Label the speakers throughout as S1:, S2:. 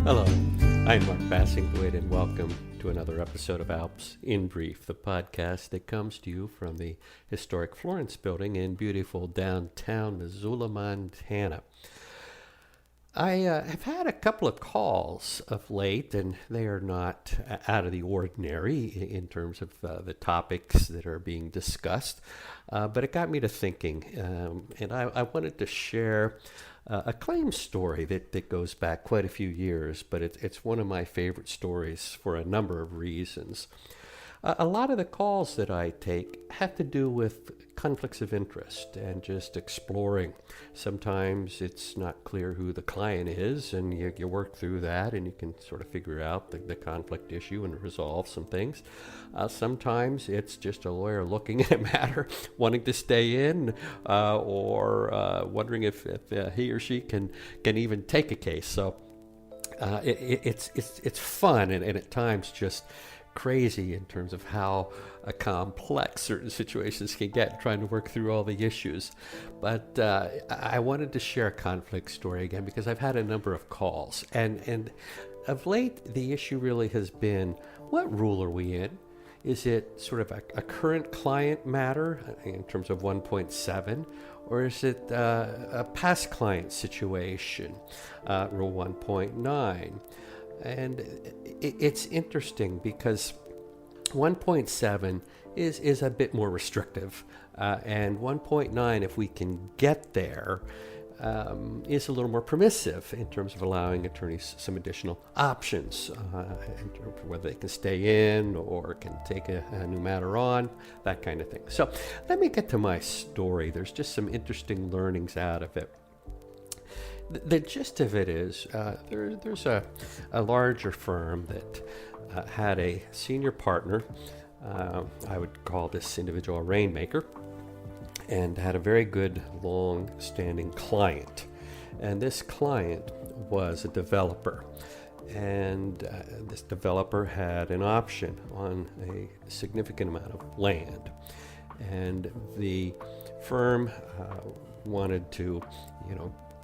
S1: Hello, I'm Mark Bassingthwaighte, and welcome to another episode of ALPS in Brief, the podcast that comes to you from the historic Florence building in beautiful downtown Missoula, Montana. I have had a couple of calls of late, and they are not out of the ordinary in terms of the topics that are being discussed, but it got me to thinking, and I wanted to share a claim story that goes back quite a few years, but it's one of my favorite stories for a number of reasons. A lot of the calls that I take have to do with conflicts of interest and just exploring. Sometimes it's not clear who the client is, and you work through that and you can sort of figure out the conflict issue and resolve some things. Sometimes it's just a lawyer looking at a matter, wanting to stay in, or wondering if he or she can even take a case. So it's fun and at times just crazy in terms of how complex certain situations can get, trying to work through all the issues. But I wanted to share a conflict story again because I've had a number of calls, and of late the issue really has been, what rule are we in? Is it sort of a current client matter in terms of 1.7, or is it a past client situation, Rule 1.9? And it's interesting because 1.7 is a bit more restrictive, and 1.9, if we can get there, is a little more permissive in terms of allowing attorneys some additional options in terms of whether they can stay in or can take a new matter on, that kind of thing. So let me get to my story. There's just some interesting learnings out of it. The gist of it is there's a larger firm that had a senior partner. I would call this individual a rainmaker, and had a very good long-standing client. And this client was a developer. And this developer had an option on a significant amount of land. And the firm wanted to,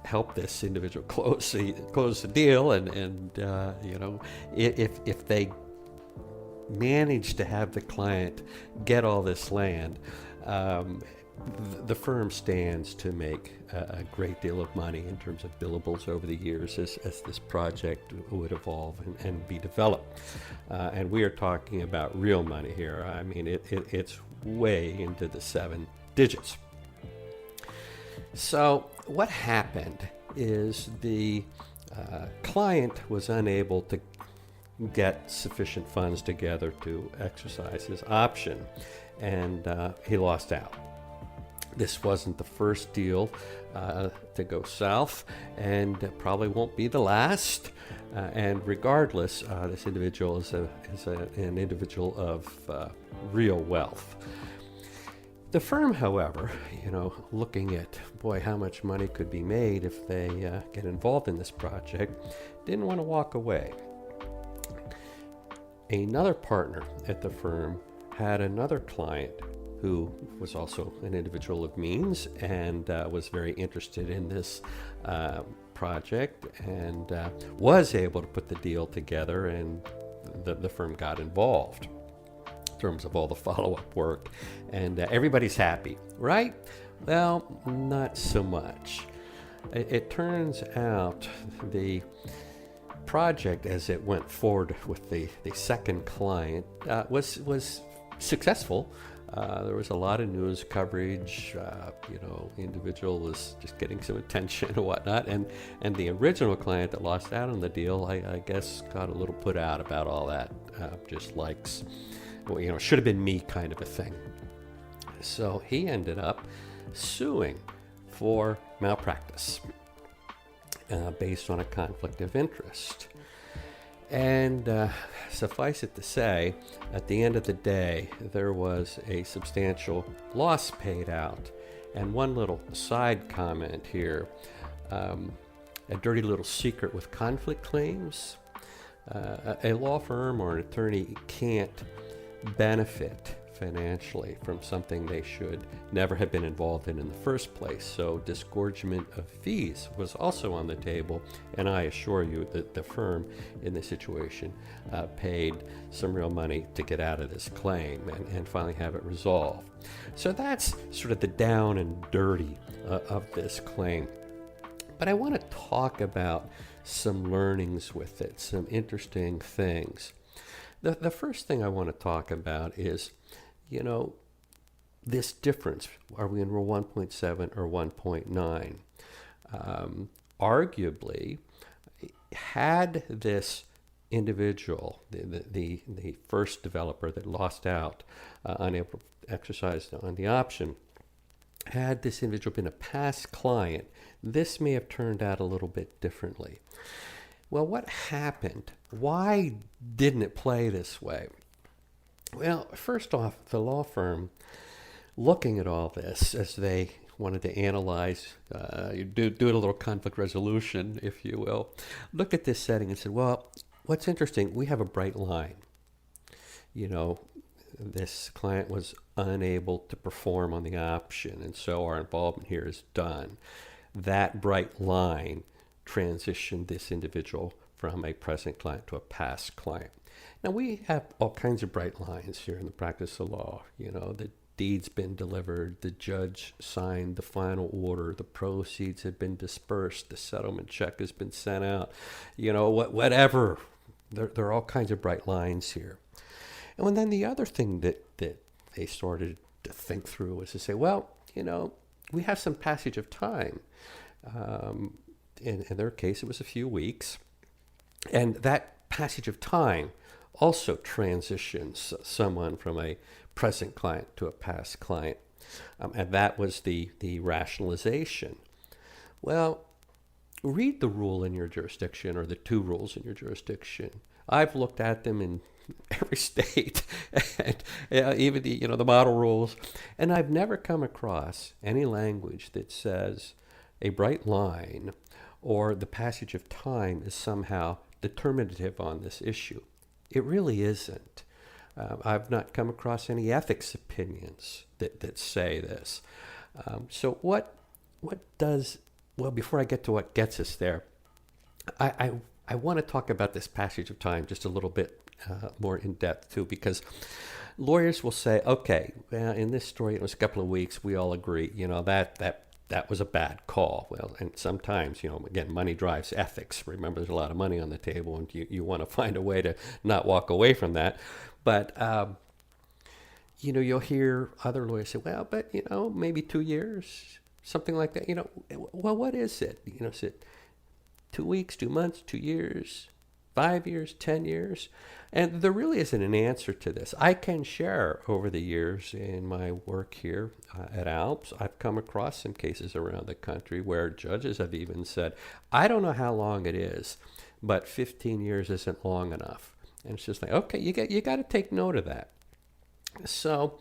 S1: help this individual close the deal, and if they managed to have the client get all this land, the firm stands to make a great deal of money in terms of billables over the years as this project would evolve and be developed. And we are talking about real money here. I mean, it's way into the 7 digits. So what happened is the client was unable to get sufficient funds together to exercise his option, and he lost out. This wasn't the first deal to go south, and probably won't be the last. And regardless, this individual is an individual of real wealth. The firm, however, looking at, how much money could be made if they get involved in this project, didn't want to walk away. Another partner at the firm had another client who was also an individual of means and was very interested in this project, and was able to put the deal together, and the firm got involved in terms of all the follow-up work, and everybody's happy, right? Well, not so much. It turns out the project, as it went forward with the second client, was successful. There was a lot of news coverage. The individual was just getting some attention and whatnot, and the original client that lost out on the deal, I guess, got a little put out about all that, just likes, should have been me kind of a thing. So he ended up suing for malpractice based on a conflict of interest. And suffice it to say, at the end of the day, there was a substantial loss paid out. And one little side comment here, a dirty little secret with conflict claims. A law firm or an attorney can't benefit financially from something they should never have been involved in the first place. So disgorgement of fees was also on the table, and I assure you that the firm in this situation paid some real money to get out of this claim and finally have it resolved. So that's sort of the down and dirty of this claim. But I want to talk about some learnings with it, some interesting things. The first thing I want to talk about is, this difference. Are we in Rule 1.7 or 1.9? Arguably, had this individual, the first developer that lost out, unable to exercise on the option, had this individual been a past client, this may have turned out a little bit differently. Well, what happened? Why didn't it play this way? Well, first off, the law firm, looking at all this as they wanted to analyze, do a little conflict resolution, if you will, looked at this setting and said, well, what's interesting, we have a bright line. This client was unable to perform on the option, and so our involvement here is done. That bright line transitioned this individual from a present client to a past client. Now, we have all kinds of bright lines here in the practice of law. The deed's been delivered, the judge signed the final order, the proceeds have been dispersed, the settlement check has been sent out, whatever. There are all kinds of bright lines here. And then the other thing that they started to think through was to say, well, we have some passage of time. In their case, it was a few weeks. And that passage of time also transitions someone from a present client to a past client. And that was the rationalization. Well, read the rule in your jurisdiction, or the two rules in your jurisdiction. I've looked at them in every state, and even the model rules, and I've never come across any language that says a bright line or the passage of time is somehow determinative on this issue. It really isn't. I've not come across any ethics opinions that say this. So what does, well, before I get to what gets us there, I want to talk about this passage of time just a little bit more in depth too, because lawyers will say, okay, in this story, it was a couple of weeks, we all agree, that was a bad call. Well, and sometimes, again, money drives ethics. Remember, there's a lot of money on the table, and you want to find a way to not walk away from that. But, you'll hear other lawyers say, well, but, maybe 2 years, something like that. Well, what is it? Is it 2 weeks, 2 months, 2 years, 5 years, 10 years? And there really isn't an answer to this. I can share over the years in my work here at ALPS, I've come across some cases around the country where judges have even said, I don't know how long it is, but 15 years isn't long enough. And it's just like, okay, you got to take note of that. So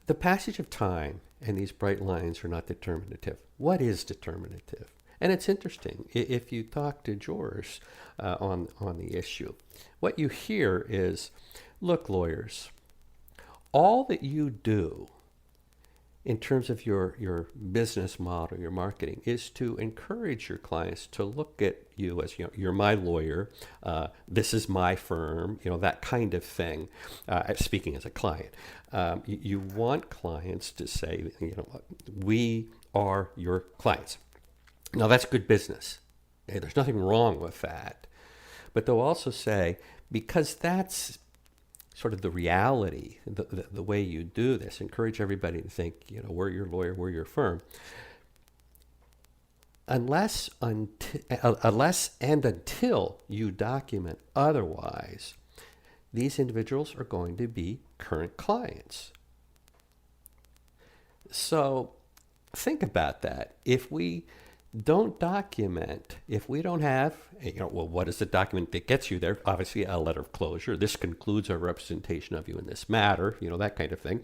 S1: the passage of time and these bright lines are not determinative. What is determinative? And it's interesting, if you talk to jurors on the issue, what you hear is, look, lawyers, all that you do in terms of your business model, your marketing, is to encourage your clients to look at you as, you're my lawyer, this is my firm, that kind of thing, speaking as a client. You want clients to say, we are your clients. Now, that's good business. There's nothing wrong with that. But they'll also say, because that's sort of the reality, the way you do this, encourage everybody to think, we're your lawyer, we're your firm. Unless and until you document otherwise, these individuals are going to be current clients. So think about that. If we don't document, if we don't have, what is the document that gets you there? Obviously, a letter of closure. This concludes our representation of you in this matter, that kind of thing.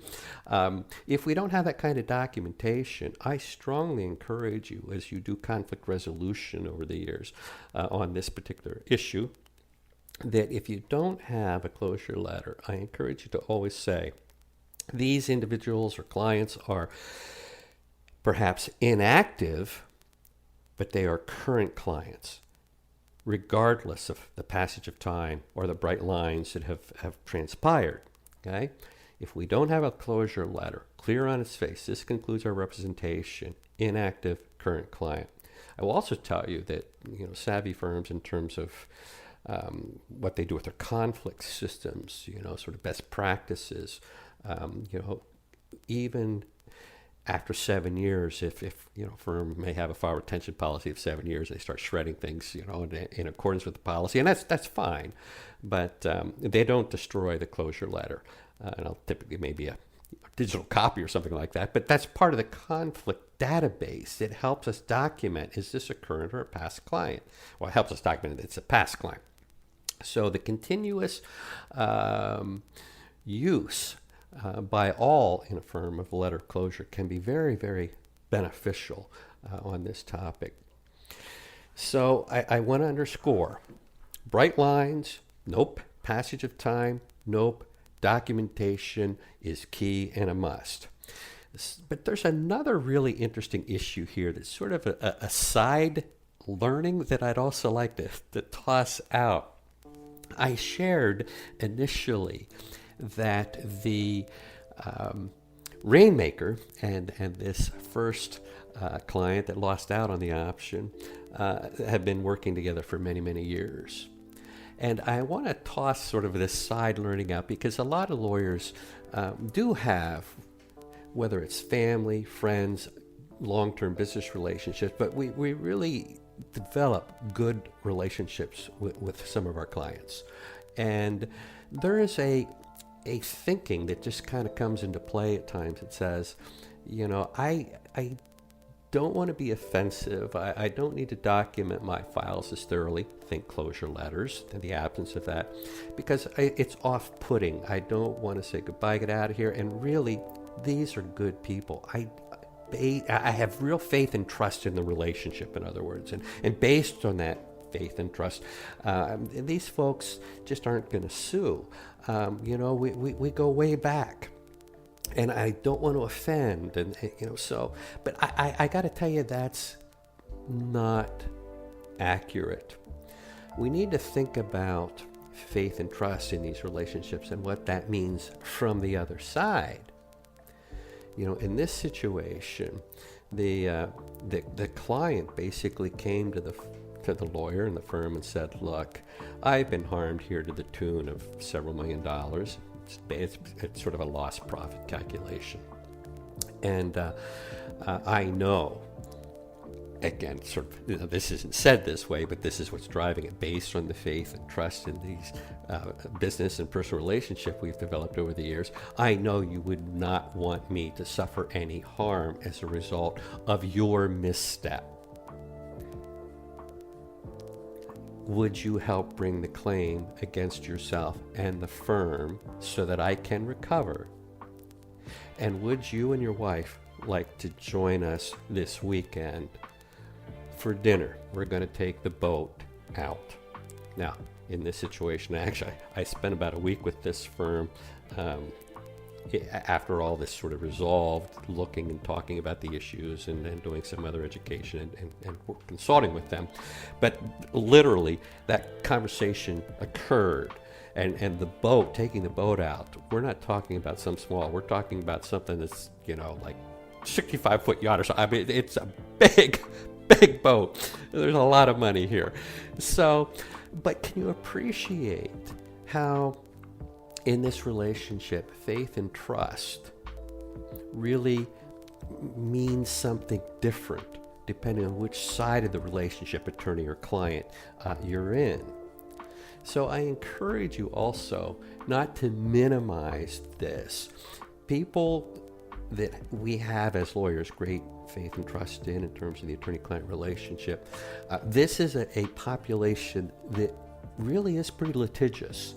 S1: If we don't have that kind of documentation, I strongly encourage you, as you do conflict resolution over the years on this particular issue, that if you don't have a closure letter, I encourage you to always say, These individuals or clients are perhaps inactive, but they are current clients, regardless of the passage of time or the bright lines that have transpired. Okay? If we don't have a closure letter clear on its face, this concludes our representation, inactive, current client. I will also tell you that savvy firms, in terms of what they do with their conflict systems, sort of best practices, even after 7 years, if a firm may have a file retention policy of 7 years, they start shredding things, in accordance with the policy, and that's fine, but they don't destroy the closure letter. Typically maybe a digital copy or something like that, but that's part of the conflict database. It helps us document, is this a current or a past client? Well, it helps us document it's a past client. So the continuous use by all in a firm of letter closure can be very, very beneficial on this topic. So I want to underscore, bright lines, nope. Passage of time, nope. Documentation is key and a must. But there's another really interesting issue here that's sort of a side learning that I'd also like to toss out. I shared initially that the Rainmaker and this first client that lost out on the option have been working together for many, many years. And I want to toss sort of this side learning out, because a lot of lawyers do have, whether it's family, friends, long-term business relationships, but we really develop good relationships with some of our clients. And there is a thinking that just kind of comes into play at times. It says, I don't want to be offensive. I don't need to document my files as thoroughly, think closure letters, in the absence of that, because it's off-putting. I don't want to say goodbye, get out of here. And really, these are good people. I have real faith and trust in the relationship, in other words. And based on that faith and trust, these folks just aren't going to sue. We go way back. And I don't want to offend, but I got to tell you, that's not accurate. We need to think about faith and trust in these relationships and what that means from the other side. In this situation, the client basically came to the lawyer and the firm and said, "Look, I've been harmed here to the tune of several $1 million. It's sort of a lost profit calculation. And I know, again, sort of, this isn't said this way, but this is what's driving it, based on the faith and trust in these business and personal relationship we've developed over the years. I know you would not want me to suffer any harm as a result of your misstep. Would you help bring the claim against yourself and the firm so that I can recover? And would you and your wife like to join us this weekend for dinner? We're going to take the boat out." Now, in this situation, actually, I spent about a week with this firm after all this sort of resolved, looking and talking about the issues and doing some other education and consulting with them. But literally, that conversation occurred. And the boat, taking the boat out, we're not talking about some small, we're talking about something that's, like 65-foot yacht or something. I mean, it's a big boat. There's a lot of money here. So, but can you appreciate how in this relationship, faith and trust really means something different depending on which side of the relationship, attorney or client, you're in. So I encourage you also not to minimize this. People that we have as lawyers great faith and trust in terms of the attorney-client relationship, this is a population that really is pretty litigious.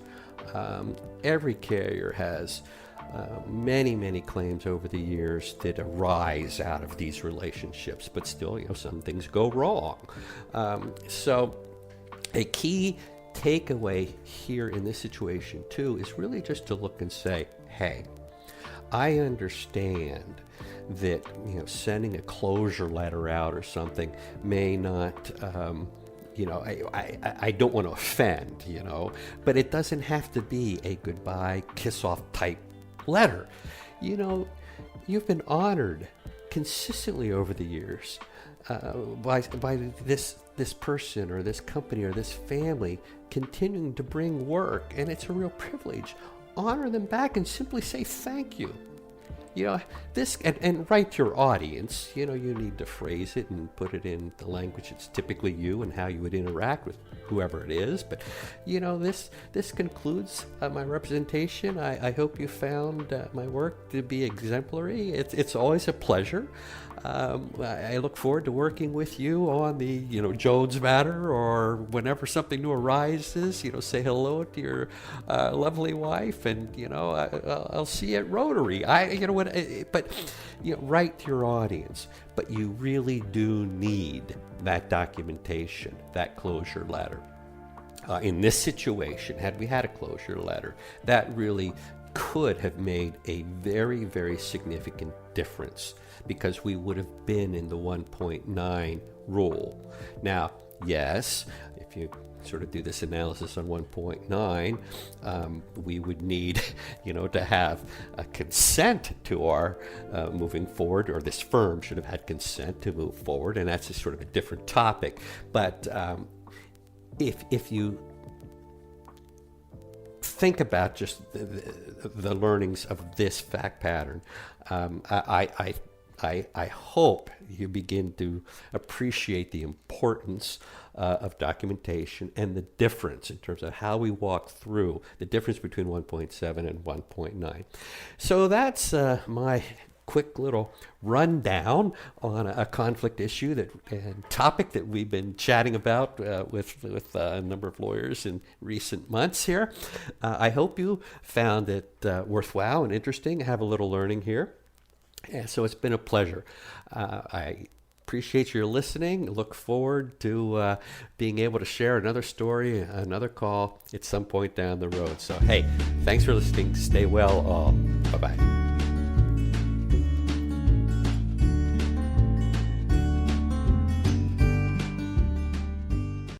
S1: Every carrier has many claims over the years that arise out of these relationships, but still, some things go wrong. So a key takeaway here in this situation too is really just to look and say, hey, I understand that sending a closure letter out or something may not I don't want to offend, but it doesn't have to be a goodbye, kiss off type letter. You've been honored consistently over the years by this person or this company or this family continuing to bring work, and it's a real privilege. Honor them back and simply say thank you. This and write to your audience. You need to phrase it and put it in the language that's typically you and how you would interact with whoever it is. But this concludes my representation. I hope you found my work to be exemplary. It's always a pleasure. I look forward to working with you on the Jones matter, or whenever something new arises. Say hello to your lovely wife, and I'll see you at Rotary. Write to your audience. But you really do need that documentation, that closure letter. In this situation, had we had a closure letter, that really could have made a very, very significant difference, because we would have been in the 1.9 rule. Now, yes, if you sort of do this analysis on 1.9, we would need, to have a consent to our moving forward, or this firm should have had consent to move forward, and that's sort of a different topic. But if you think about just the learnings of this fact pattern, I hope you begin to appreciate the importance of documentation and the difference in terms of how we walk through the difference between 1.7 and 1.9. So that's my quick little rundown on a conflict issue and topic that we've been chatting about with a number of lawyers in recent months here. I hope you found it worthwhile and interesting. Have a little learning here. So it's been a pleasure. I appreciate your listening. Look forward to being able to share another story, another call at some point down the road. So, hey, thanks for listening. Stay well all. Bye-bye.